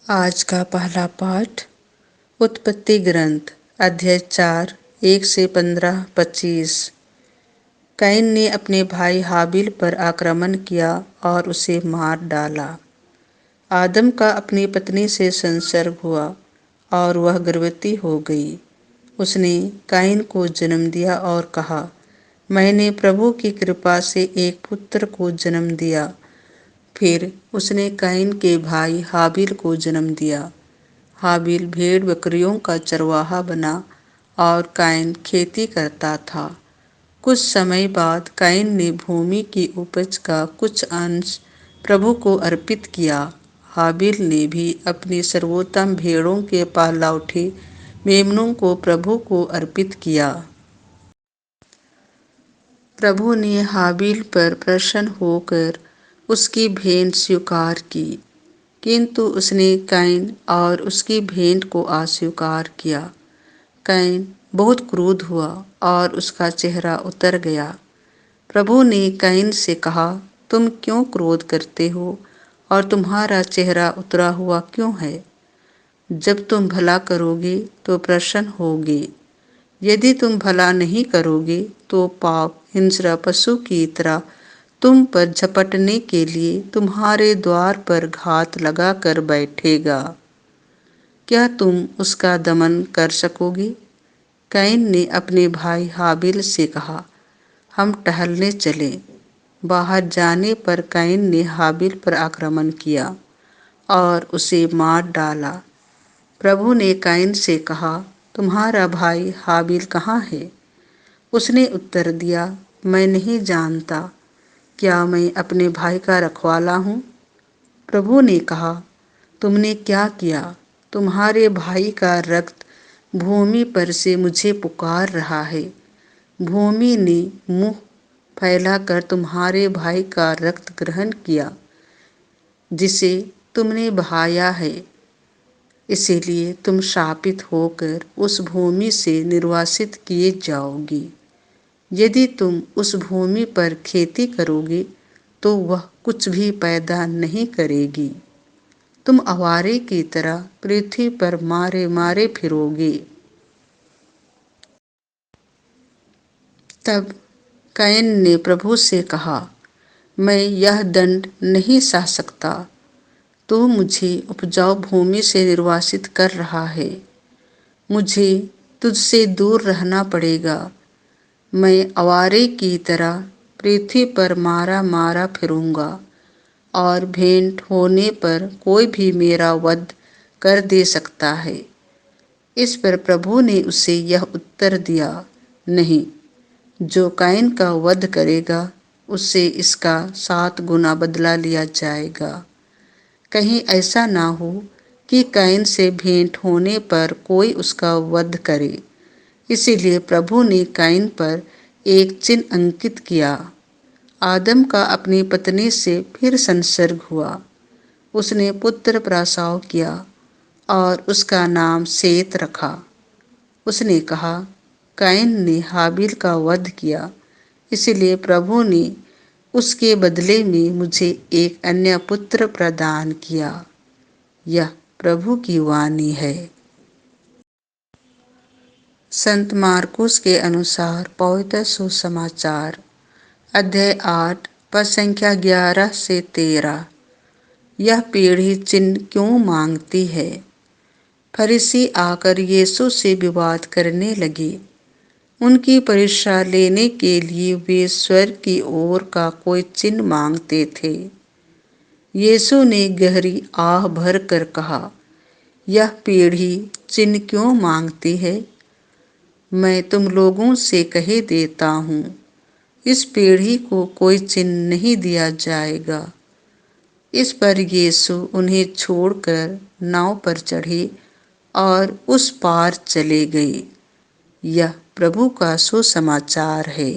आज का पहला पाठ उत्पत्ति ग्रंथ अध्याय 4 1 से 15-25। कैन ने अपने भाई हाबिल पर आक्रमण किया और उसे मार डाला। आदम का अपनी पत्नी से संसर्ग हुआ और वह गर्भवती हो गई। उसने कैन को जन्म दिया और कहा, मैंने प्रभु की कृपा से एक पुत्र को जन्म दिया। फिर उसने कैन के भाई हाबिल को जन्म दिया। हाबिल भेड़ बकरियों का चरवाहा बना और कैन खेती करता था। कुछ समय बाद कैन ने भूमि की उपज का कुछ अंश प्रभु को अर्पित किया। हाबिल ने भी अपनी सर्वोत्तम भेड़ों के पहलौठे मेमनों को प्रभु को अर्पित किया। प्रभु ने हाबिल पर प्रसन्न होकर उसकी भेंट स्वीकार की, किंतु उसने कैन और उसकी भेंट को अस्वीकार किया। कैन बहुत क्रुद्ध हुआ और उसका चेहरा उतर गया। प्रभु ने कैन से कहा, तुम क्यों क्रोध करते हो और तुम्हारा चेहरा उतरा हुआ क्यों है? जब तुम भला करोगे तो प्रसन्न होगे, यदि तुम भला नहीं करोगे तो पाप हिंस्र पशु की तरह तुम पर झपटने के लिए तुम्हारे द्वार पर घात लगा कर बैठेगा। क्या तुम उसका दमन कर सकोगे? कैन ने अपने भाई हाबिल से कहा, हम टहलने चलें। बाहर जाने पर कैन ने हाबिल पर आक्रमण किया और उसे मार डाला। प्रभु ने कैन से कहा, तुम्हारा भाई हाबिल कहाँ है? उसने उत्तर दिया, मैं नहीं जानता। क्या मैं अपने भाई का रखवाला हूँ? प्रभु ने कहा, तुमने क्या किया? तुम्हारे भाई का रक्त भूमि पर से मुझे पुकार रहा है। भूमि ने मुंह फैलाकर तुम्हारे भाई का रक्त ग्रहण किया, जिसे तुमने बहाया है। इसीलिए तुम शापित होकर उस भूमि से निर्वासित किए जाओगी। यदि तुम उस भूमि पर खेती करोगे तो वह कुछ भी पैदा नहीं करेगी। तुम आवारे की तरह पृथ्वी पर मारे मारे फिरोगे। तब कैन ने प्रभु से कहा, मैं यह दंड नहीं सह सकता। तू मुझे उपजाऊ भूमि से निर्वासित कर रहा है। मुझे तुझसे दूर रहना पड़ेगा। मैं आवारे की तरह पृथ्वी पर मारा मारा फिरूंगा और भेंट होने पर कोई भी मेरा वध कर दे सकता है। इस पर प्रभु ने उसे यह उत्तर दिया, नहीं, जो कैन का वध करेगा उससे इसका 7 गुना बदला लिया जाएगा। कहीं ऐसा ना हो कि कैन से भेंट होने पर कोई उसका वध करे। इसीलिए प्रभु ने कैन पर एक चिन्ह अंकित किया। आदम का अपनी पत्नी से फिर संसर्ग हुआ। उसने पुत्र प्रसव किया और उसका नाम सेत रखा। उसने कहा, कैन ने हाबिल का वध किया, इसलिए प्रभु ने उसके बदले में मुझे एक अन्य पुत्र प्रदान किया। यह प्रभु की वाणी है। संत मार्कुस के अनुसार पवित्र सुसमाचार अध्याय 8 पद संख्या 11 से 13। यह पीढ़ी चिन्ह क्यों मांगती है? फरीसी आकर यीशु से विवाद करने लगे। उनकी परीक्षा लेने के लिए वे स्वर्ग की ओर का कोई चिन्ह मांगते थे। यीशु ने गहरी आह भर कर कहा, यह पीढ़ी चिन्ह क्यों मांगती है? मैं तुम लोगों से कह देता हूँ, इस पीढ़ी को कोई चिन्ह नहीं दिया जाएगा। इस पर यीशु उन्हें छोड़कर नाव पर चढ़े और उस पार चले गए। यह प्रभु का सुसमाचार है।